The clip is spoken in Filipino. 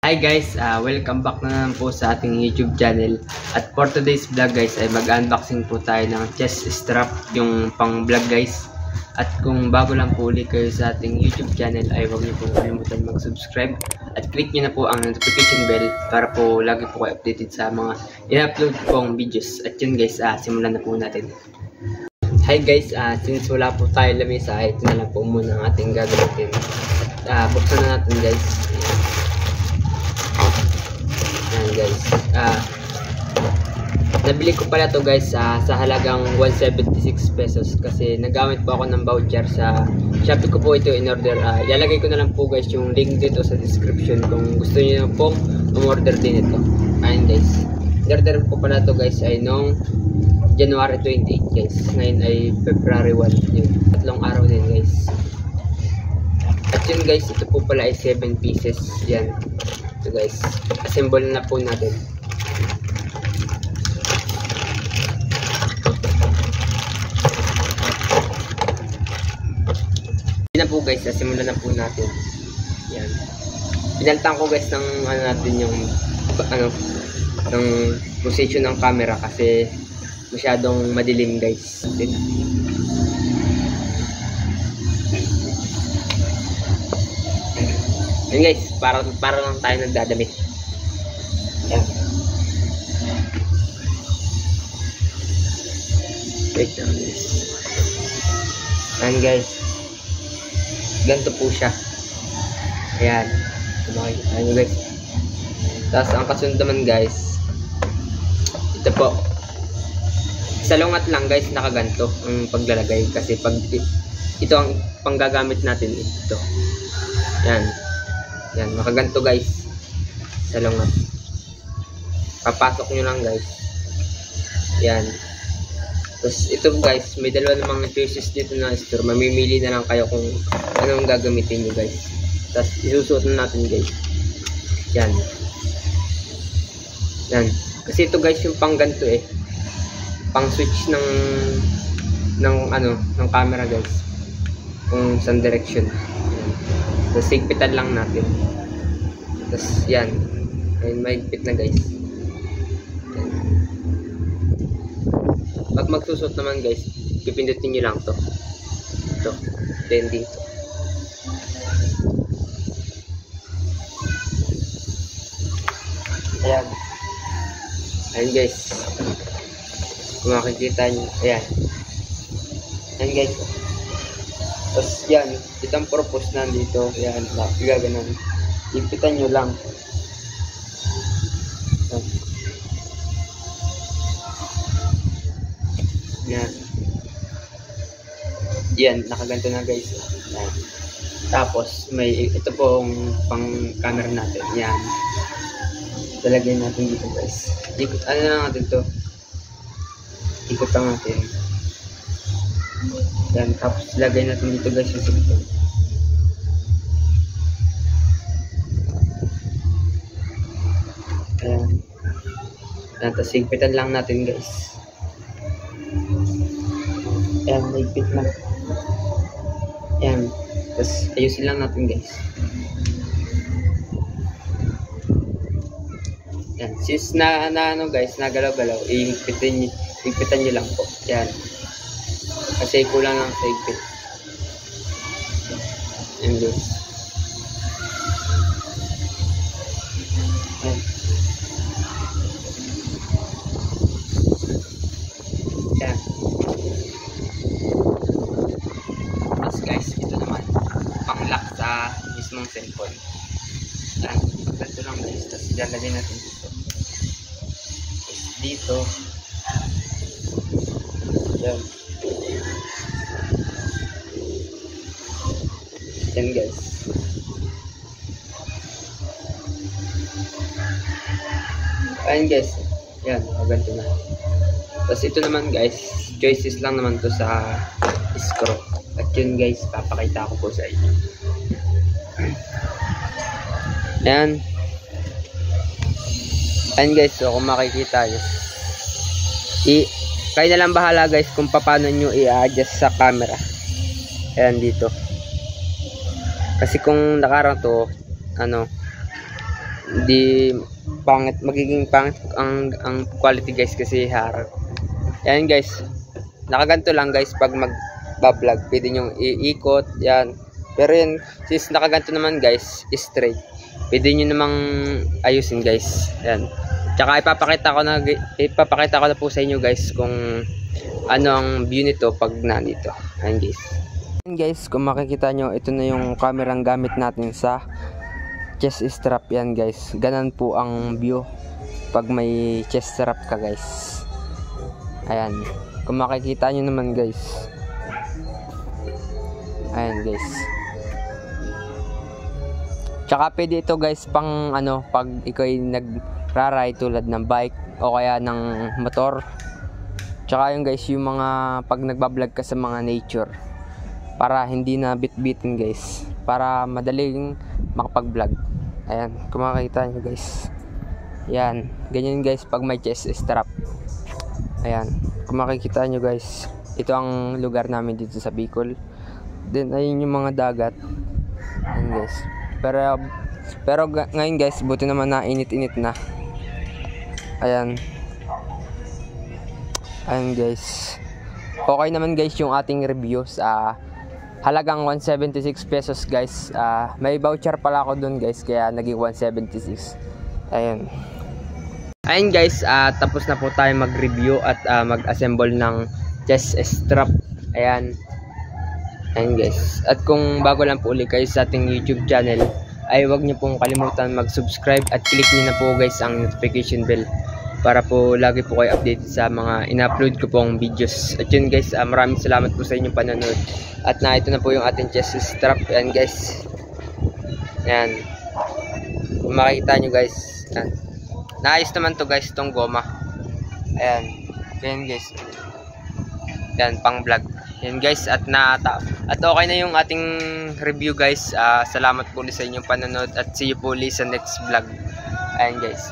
Hi guys, welcome back na naman po sa ating YouTube channel. At for today's vlog guys ay mag-unboxing po tayo ng chest strap, yung pang vlog guys. At kung bago lang po ulit kayo sa ating YouTube channel ay huwag niyo pong kalimutan mag-subscribe at click niyo na po ang notification bell para po lagi po kayo updated sa mga i-upload pong videos. At yun guys, simulan na po natin. Hi guys, since wala po tayo lamesa ay ito na lang po muna ang ating gagawin. Buksan na natin guys. Ayan guys, nabili ko pala to guys sa halagang 176 pesos kasi nagamit po ako ng voucher sa Shopee ko po ito in order. Ilalagay ko na lang po guys yung link dito sa description kung gusto niyo pong umorder din ito. Ayan guys, order ko pala to guys ay noong January 28 guys, ngayon ay February 1, yun, 3 araw din guys. At yun guys, ito po pala ay 7 pieces. Yan. Ito guys, assemble na po natin. Yan na po guys, assemble na po natin. Yan. Pinalitan ko guys ng natin yung ng position ng camera kasi masyadong madilim guys. Yan guys, para lang tayo nagdadamit. Yan. Wait lang guys. Yan guys. Ganito po siya. Ayan. Makikita nyo guys. Tapos ang kasunod naman guys, ito po. Sa lungat lang guys, nakaganto ang paglalagay kasi pag ito ang panggagamit natin ito. Yan. Yan, nakaganto guys sa lungat. Papasok nyo lang guys. Yan. Tapos ito guys, may dalawa namang choices dito na store. Mamimili na lang kayo kung anong gagamitin nyo guys. Tapos isusuot na natin guys. Yan. Yan. Kasi ito guys yung pang ganto pang switch ng camera guys. Kung saan direction. Tapos higpitan lang natin. Tapos yan. Ayun, mahigpit na guys. Yan. Pag magsusot naman guys, pipindutin nyo lang to. Ito. Then dito. Ayan. Ayan guys. Kung makikita nyo. Ayan. Ayan guys. Tapos yan, itang purpose nandito, yan, gaganon. Ipitan nyo lang. Yan. Yan, nakaganto na guys. Yan. Tapos, may ito pong pang camera natin. Yan. Talagay natin dito guys. Ano na natin to? Ikot lang natin. Yan, tapos lagay natin dito guys yung silikon. Ayan. Yan, tapos higpitan lang natin guys. Ayan, higpit lang. Ayan, tapos ayusin lang natin guys. Yan, since ano guys, nagalaw-galaw, higpitan nyo lang po. Yan. Kasi kulang lang sa higpit. Yan guys. Yan. Yan. Tapos guys, ito naman pang-lock sa mismong cellphone. Yan. Ito lang guys. Tapos ilalagay natin dito. Tapos dito. Yan. Yan guys. Ayan guys. Yan, ganito na. Tapos ito naman guys, choices lang naman to sa screw. At yun guys, papakita ko po sa inyo. Ayan. Ayan guys, so kung makikita nyo, kayo na lang bahala guys kung paano nyo i-adjust sa camera. Ayan dito. Kasi kung nakarang to, Hindi pangit, magiging pangit ang quality guys kasi harap. Yan guys, nakaganto lang guys pag mag-vlog, pwede nyo iikot yan. Pero yan, since nakaganto naman guys, straight, pwede nyo namang ayusin guys. Yan. Tsaka ipapakita ko na po sa inyo guys kung ano ang view nito pag nandito. Ayan guys. Ayan guys, kung makikita nyo, ito na yung kamerang gamit natin sa chest strap. Yan guys, ganan po ang view pag may chest strap ka guys. Ayan, kung makikita nyo naman guys. Ayan guys. Tsaka pwede ito guys pang ano, pag ikaw ay nagraride tulad ng bike o kaya ng motor. Tsaka yung guys, yung mga pag nagbablog ka sa mga nature, para hindi na bit-bitin guys, para madaling makapag-vlog. Ayan, kung makikita nyo guys. Yan, ganyan guys pag may chest strap. Ayan, kung makikita nyo guys, ito ang lugar namin dito sa Bicol. Then ayun yung mga dagat. Ayan guys. Pero ngayon guys, buti naman na init-init na. Ayan. Ayan guys. Okay naman guys yung ating review sa halagang 176 pesos guys. May voucher pala ako dun guys, kaya naging 176. Ayan. Ayan guys, tapos na po tayo mag-review at mag-assemble ng chest strap. Ayan. Ayan guys. At kung bago lang po ulit kayo sa ating YouTube channel, ay huwag niyo pong kalimutan mag-subscribe at click niyo na po guys ang notification bell para po lagi po kayo updated sa mga in-upload ko pong videos. At yun guys, maraming salamat po sa inyong panonood. At ito na po yung ating chest strap. Ayan guys. Ayan. Kung makikita nyo guys. Ayan. Naayos naman to guys, itong goma. Ayan. Ayan guys. Ayan, pang vlog. Yan guys, at okay na yung ating review guys. Salamat po ulit sa inyong panonood at see you po ulit sa next vlog. Ayan guys.